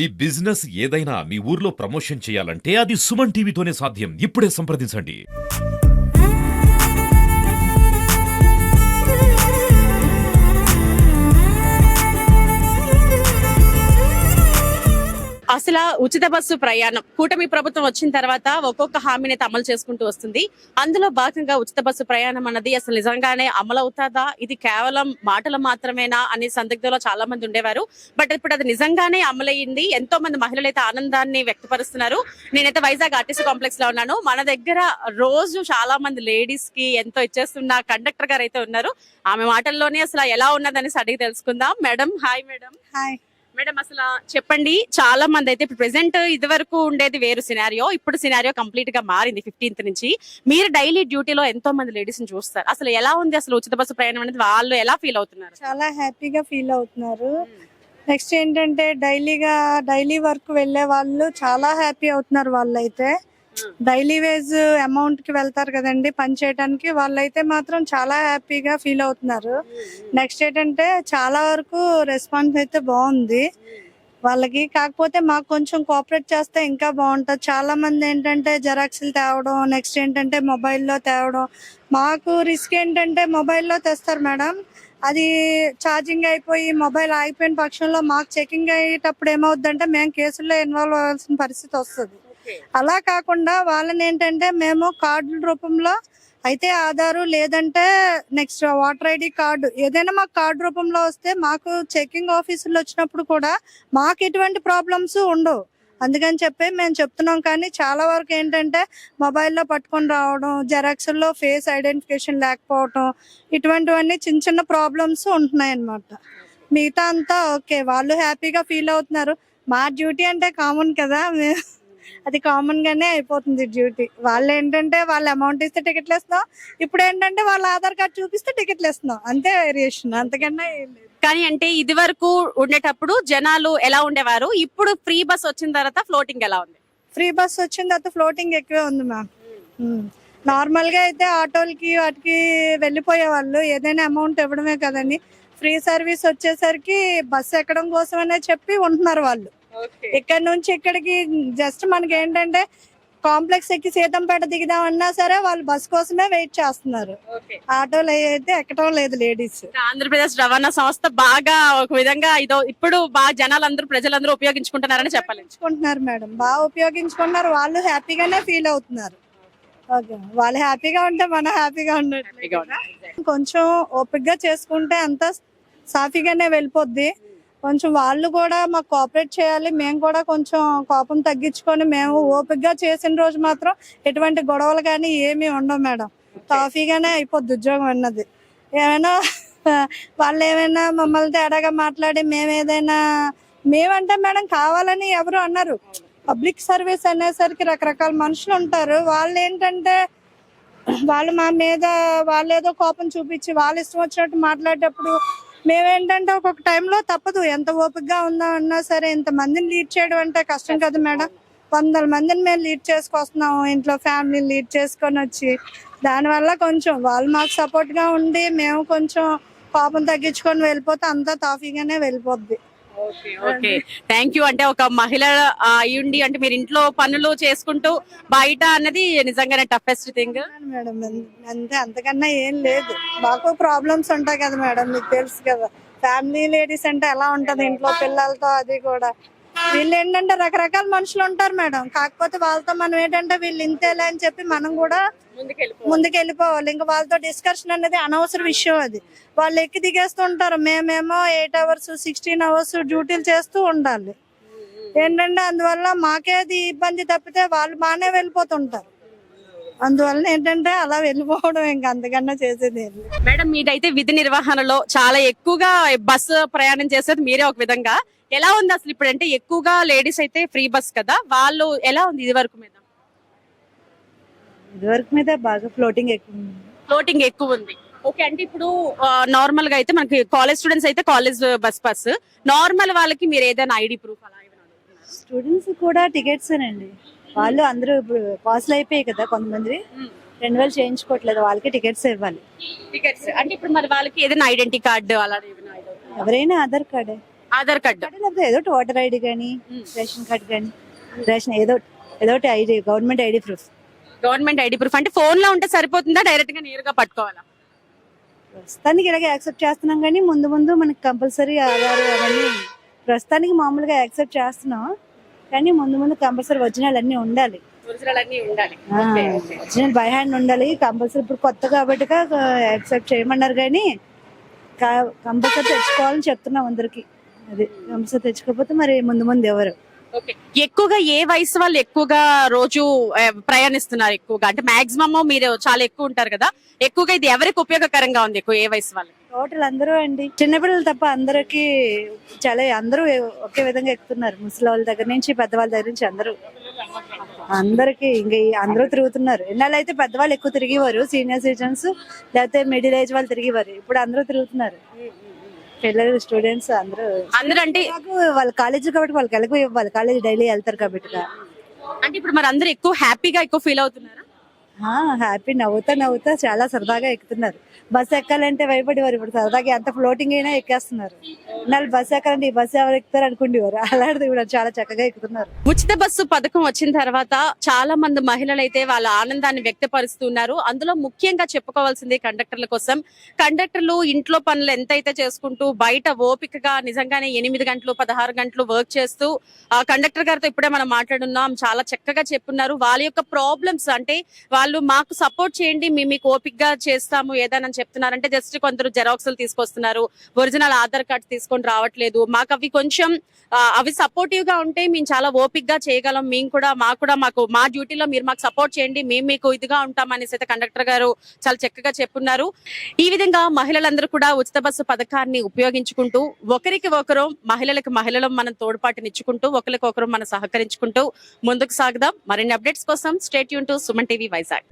ఈ బిజినెస్ ఏదైనా మీ ఊర్లో ప్రమోషన్ చేయాలంటే అది సుమన్ టీవీతోనే సాధ్యం. ఇప్పుడే సంప్రదించండి. అసలు ఉచిత బస్సు ప్రయాణం కూటమి ప్రభుత్వం వచ్చిన తర్వాత ఒక్కొక్క హామీని అయితే అమలు చేసుకుంటూ వస్తుంది. అందులో భాగంగా ఉచిత బస్సు ప్రయాణం అన్నది అసలు నిజంగానే అమలు అవుతుందా, ఇది కేవలం మాటలు మాత్రమేనా అనే సందిగ్ధంలో చాలా మంది ఉండేవారు. బట్ ఇప్పుడు అది నిజంగానే అమలయ్యింది. ఎంతో మంది మహిళలు అయితే ఆనందాన్ని వ్యక్తపరుస్తున్నారు. నేనైతే వైజాగ్ ఆర్టీసీ కాంప్లెక్స్ లో ఉన్నాను. మన దగ్గర రోజు చాలా మంది లేడీస్ కి ఎంతో ఇచ్చేస్తున్న కండక్టర్ గారు అయితే ఉన్నారు. ఆమె మాటల్లోనే అసలు ఎలా ఉన్నదని అడిగి తెలుసుకుందాం. Madam hi. Madam hi madam అసలు చెప్పండి, చాలా మంది అయితే ఇప్పుడు ప్రెసెంట్ ఇది వరకు ఉండేది వేరు సినారియో, ఇప్పుడు సినారియో కంప్లీట్ గా మారింది 15th నుంచి. మీరు డైలీ డ్యూటీలో ఎంతో మంది లేడీస్ ని చూస్తారు. అసలు ఎలా ఉంది అసలు ఉచిత బస్సు ప్రయాణం అనేది, వాళ్ళు ఎలా ఫీల్ అవుతున్నారు? చాలా హ్యాపీగా ఫీల్ అవుతున్నారు. నెక్స్ట్ ఏంటంటే డైలీ వర్క్ వెళ్లే వాళ్ళు చాలా హ్యాపీ అవుతున్నారు. వాళ్ళైతే డైలీ వేజ్ అమౌంట్ కి వెళ్తారు కదండి పని చేయడానికి, వాళ్ళైతే మాత్రం చాలా హ్యాపీగా ఫీల్ అవుతున్నారు. నెక్స్ట్ ఏంటంటే చాలా వరకు రెస్పాన్స్ అయితే బాగుంది వాళ్ళకి. కాకపోతే మాకు కొంచెం కోఆపరేట్ చేస్తే ఇంకా బాగుంటుంది. చాలా మంది ఏంటంటే జెరాక్స్లు తేవడం, నెక్స్ట్ ఏంటంటే మొబైల్లో తేవడం. మాకు రిస్క్ ఏంటంటే మొబైల్లో తెస్తారు మేడం, అది ఛార్జింగ్ అయిపోయి మొబైల్ ఆగిపోయిన పక్షంలో మాకు చెకింగ్ అయ్యేటప్పుడు ఏమవుద్దంటే మేము కేసుల్లో ఇన్వాల్వ్ అవ్వాల్సిన పరిస్థితి వస్తుంది. అలా కాకుండా వాళ్ళని ఏంటంటే మేము కార్డుల రూపంలో అయితే ఆధారు, లేదంటే నెక్స్ట్ వాటర్ ఐడి కార్డు, ఏదైనా మాకు కార్డు రూపంలో వస్తే మాకు చెకింగ్ ఆఫీసులు వచ్చినప్పుడు కూడా మాకు ఎటువంటి ప్రాబ్లమ్స్ ఉండవు. అందుకని చెప్పి మేము చెప్తున్నాం. కానీ చాలా వరకు ఏంటంటే మొబైల్లో పట్టుకొని రావడం, జెరాక్స్లో ఫేస్ ఐడెంటిఫికేషన్ లేకపోవడం, ఇటువంటివన్నీ చిన్న చిన్న ప్రాబ్లమ్స్ ఉంటున్నాయి అన్నమాట. మిగతా అంతా ఓకే, వాళ్ళు హ్యాపీగా ఫీల్ అవుతున్నారు. మా డ్యూటీ అంటే కామన్ కదా, అది కామన్ గానే అయిపోతుంది డ్యూటీ. వాళ్ళు ఏంటంటే వాళ్ళు అమౌంట్ ఇస్తే టికెట్లు ఇస్తున్నాం, ఇప్పుడు ఏంటంటే వాళ్ళ ఆధార్ కార్డు చూపిస్తే టికెట్లు ఇస్తున్నాం, అంతే వేరియేషన్, అంతకన్నా ఏం లేదు. కానీ అంటే ఇది వరకు ఉండేటప్పుడు జనాలు ఎలా ఉండేవారు, ఇప్పుడు ఫ్రీ బస్ వచ్చిన తర్వాత ఫ్లోటింగ్ ఎలా ఉంది? ఫ్రీ బస్ వచ్చిన తర్వాత ఫ్లోటింగ్ ఎక్కువే ఉంది మ్యామ్. నార్మల్ గా అయితే ఆటోలకి వాటికి వెళ్ళిపోయే వాళ్ళు ఏదైనా అమౌంట్ ఇవ్వడమే కదండి. ఫ్రీ సర్వీస్ వచ్చేసరికి బస్ ఎక్కడం కోసం అనే చెప్పి ఉంటున్నారు వాళ్ళు. ఇక్కడ నుంచి ఇక్కడికి జస్ట్ మనకి ఏంటంటే కాంప్లెక్స్ ఎక్కి సీతంపేట దిగుదామన్నా సరే వాళ్ళు బస్ కోసమే వెయిట్ చేస్తున్నారు. ఆటోలు అయితే ఎక్కడం లేదు లేడీస్. ఆంధ్రప్రదేశ్ రవాణా సంస్థ బాగా ఒక విధంగా ఇదో ఇప్పుడు బాగా జనాలందరూ ప్రజలందరూ ఉపయోగించుకుంటున్నారని చెప్పాలి. మేడం బాగా ఉపయోగించుకుంటున్నారు, వాళ్ళు హ్యాపీగానే ఫీల్ అవుతున్నారు. ఓకే, వాళ్ళు హ్యాపీగా ఉంటే మనం హ్యాపీగా ఉండదు. కొంచెం ఓపికగా చేసుకుంటే అంతా సాఫీగానే వెళ్ళిపోద్ది. కొంచెం వాళ్ళు కూడా మాకు కోఆపరేట్ చేయాలి. మేము కూడా కొంచెం కోపం తగ్గించుకొని మేము ఓపికగా చేసిన రోజు మాత్రం ఎటువంటి గొడవలు కానీ ఏమీ ఉండవు మేడం. కాఫీగానే అయిపోద్ది ఉద్యోగం అన్నది. ఏమైనా వాళ్ళు ఏమైనా మమ్మల్ని తేడాగా మాట్లాడి మేమంటే మేడం కావాలని ఎవరు అన్నారు. పబ్లిక్ సర్వీస్ అనేసరికి రకరకాల మనుషులు ఉంటారు. వాళ్ళు ఏంటంటే వాళ్ళు మా మీద వాళ్ళేదో కోపం చూపించి వాళ్ళు ఇష్టం వచ్చినట్టు మాట్లాడేటప్పుడు మేమేంటంటే ఒక్కొక్క టైంలో తప్పదు, ఎంత ఓపికగా ఉందా అన్నా సరే. ఇంత మందిని లీడ్ చేయడం అంటే కష్టం కదా మేడం. 100 మందిని మేము లీడ్ చేసుకొస్తున్నాము, ఇంట్లో ఫ్యామిలీ లీడ్ చేసుకొని వచ్చి. దానివల్ల కొంచెం వాళ్ళు మాకు సపోర్ట్ గా ఉండి మేము కొంచెం కోపం తగ్గించుకొని వెళ్ళిపోతే అంతా తాఫీగానే వెళ్ళిపోద్ది. Okay, thank you. అంటే ఒక మహిళ అయ్యుండి అంటే మీరు ఇంట్లో పనులు చేసుకుంటూ బయట అన్నది నిజంగానే టఫెస్ట్ థింగ్ మేడం. అంతే, అంతకన్నా ఏం లేదు. మాకు ప్రాబ్లమ్స్ ఉంటాయి కదా మేడం, మీకు తెలుసు కదా. ఫ్యామిలీ లేడీస్ అంటే ఎలా ఉంటది ఇంట్లో పిల్లలతో, అది కూడా. వీళ్ళు ఏంటంటే రకరకాల మనుషులు ఉంటారు మేడం. కాకపోతే వాళ్ళతో మనం ఏంటంటే వీళ్ళు ఇంతేలే అని చెప్పి మనం కూడా ముందుకెళ్ళిపోవాలి. ఇంకా వాళ్ళతో డిస్కషన్ అనేది అనవసర విషయం. అది వాళ్ళు ఎక్కి దిగేస్తూ ఉంటారు, మేమేమో 8 hours 16 hours డ్యూటీలు చేస్తూ ఉండాలి. ఏంటంటే అందువల్ల మాకేది ఇబ్బంది తప్పితే వాళ్ళు బాగానే వెళ్ళిపోతుంటారు. అందువల్ల ఏంటంటే అలా వెళ్ళిపోవడం, ఇంకా అంతకన్నా చేసేది ఏం లేదు. మేడం మీదైతే విధి నిర్వహణలో చాలా ఎక్కువగా బస్సు ప్రయాణం చేసేది మీరే ఒక విధంగా. ఎలా ఉంది అసలు ఇప్పుడు? అంటే ఎక్కువగా లేడీస్ అయితే ఫ్రీ బస్ కదా, వాళ్ళు ఎలా ఉంది ఇది వరకు మీద? ఇదివరకు మీద బాగా ఫ్లోటింగ్ ఎక్కువ ఉంది. ఓకే, అంటే ఇప్పుడు నార్మల్ గా అయితే మనకి కాలేజ్ స్టూడెంట్స్ అయితే కాలేజ్ బస్ నార్మల్ వాళ్ళకి మీరు ఏదైనా ఐడి ప్రూఫ్ అలా స్టూడెంట్స్ కూడా టికెట్స్ అండి. వాళ్ళు అందరూ ఇప్పుడు పాస్లు అయిపోయాయి కదా, కొంతమంది రెన్యువల్ చేయించుకోవట్లేదు, వాళ్ళకి టికెట్స్ ఇవ్వాలి. టికెట్స్ అంటే ఇప్పుడు మరి వాళ్ళకి ఏదైనా ఐడెంటిటీ కార్డు అలా ఎవరైనా ఆధార్ కార్డే ఆధార్ కార్డు. లేకపోతే ఏదో ఒకటి ఓటర్ ఐడి కానీ రేషన్ కార్డు కానీ రేషన్ ఏదో ఒకటి ID government ID proof. Government ID proof అంటే ఫోన్ లో ఉంటే సరిపోతుందా, డైరెక్ట్ గా నేరుగా పట్టుకోవాలా? ప్రస్తుతానికి ఇలాగే యాక్సెప్ట్ చేస్తున్నాం కానీ ముందు ముందు మనకి కంపల్సరీ ఆధార్ అవన్నీ ప్రస్తుతానికి మామూలుగా యాక్సెప్ట్ చేస్తున్నాం కానీ ముందు ముందు కంపల్సరీ ఒరిజినల్ అన్ని ఉండాలి. ఒరిజినల్ అన్ని ఉండాలి. ఒరిజినల్ బై హ్యాండ్ ఉండాలి కంపల్సరీ. ఇప్పుడు కొత్త కాబట్టి యాక్సెప్ట్ చేయమన్నారు కానీ కంపల్సరీ తెచ్చుకోవాలని చెప్తున్నాం అందరికి. అది కంపల్సరీ తెచ్చుకోకపోతే మరి ముందు ముందు ఎవరు. ఓకే. ఎక్కువగా ఏ వయసు వాళ్ళు ఎక్కువగా రోజు ప్రయాణిస్తున్నారు? ఎక్కువగా అంటే మాక్సిమం మీరు చాలా ఎక్కువ ఉంటారు కదా, ఎక్కువగా ఇది ఎవరికి ఉపయోగకరంగా ఉంది? ఎక్కువ ఏ వయసు వాళ్ళు? టోటల్ అందరూ అండి, చిన్నపిల్లలు తప్ప అందరికి చాలా అందరూ ఒకే విధంగా ఎక్కుతున్నారు. ముసలి వాళ్ళ దగ్గర నుంచి పెద్దవాళ్ళ దగ్గర నుంచి అందరికి ఇంకా అందరూ తిరుగుతున్నారు. ఎన్నాళ్ళు అయితే పెద్దవాళ్ళు ఎక్కువ తిరిగేవారు, సీనియర్ సిటిజన్స్ లేకపోతే మిడిల్ ఏజ్ వాళ్ళు తిరిగేవారు. ఇప్పుడు అందరూ తిరుగుతున్నారు, పిల్లలు స్టూడెంట్స్ అందరూ. అంటే వాళ్ళ కాలేజీ కాబట్టి వాళ్ళ కాలేజీ డైలీ వెళ్తారు కాబట్టి. అంటే ఇప్పుడు మరి అందరూ ఎక్కువ హ్యాపీగా ఎక్కువ ఫీల్ అవుతున్నారా? హ్యాపీ నవ్వుతా చాలా సరదాగా ఎక్కుతున్నారు. బస్సు ఎక్కాలంటే భయపడేవారు, ఇప్పుడు సరదాగా ఎంత ఫ్లోటింగ్ అయినా ఎక్కేస్తున్నారు. వాళ్ళు బస్సు ఎక్కాలంటే ఈ బస్సు ఎవరు ఎక్కుతారు అనుకునేవారు, అలాంటిది ఇప్పుడు చాలా చక్కగా ఎక్కుతున్నారు. ఉచిత బస్సు పథకం వచ్చిన తర్వాత చాలా మంది మహిళలు అయితే వాళ్ళ ఆనందాన్ని వ్యక్తపరుస్తున్నారు. అందులో ముఖ్యంగా చెప్పుకోవాల్సింది కండక్టర్ల కోసం. కండక్టర్లు ఇంట్లో పనులు ఎంతైతే చేసుకుంటూ బయట ఓపికగా నిజంగానే 8 గంటలు 16 గంటలు వర్క్ చేస్తూ కండక్టర్ గారితో ఇప్పుడే మనం మాట్లాడున్నాం, చాలా చక్కగా చెప్పున్నారు. వాళ్ళ యొక్క ప్రాబ్లమ్స్ అంటే వాళ్ళు మాకు సపోర్ట్ చేయండి, మేము మీకు ఓపికగా చేస్తాము ఏదైనా చెప్తున్నారంటే జస్ట్ కొందరు జెరాక్స్లు తీసుకొస్తున్నారు, ఒరిజినల్ ఆధార్ కార్డ్ తీసుకొని రావట్లేదు. మాకు అవి కొంచెం అవి సపోర్టివ్ గా ఉంటే మేము చాలా ఓపికగా చేయగలం, మేము కూడా మాకు మా డ్యూటీలో మీరు మాకు సపోర్ట్ చేయండి, మేము మీకు ఇదిగా ఉంటాం అనేసి అయితే కండక్టర్ గారు చాలా చక్కగా చెప్పున్నారు. ఈ విధంగా మహిళలందరూ కూడా ఉచిత బస్సు పథకాన్ని ఉపయోగించుకుంటూ ఒకరికి ఒకరు మహిళలు మనం తోడ్పాటునిచ్చుకుంటూ ఒకరికొకరు మనం సహకరించుకుంటూ ముందుకు సాగుదాం. మరిన్ని అప్డేట్స్ కోసం stay tune to Suman TV Vizag.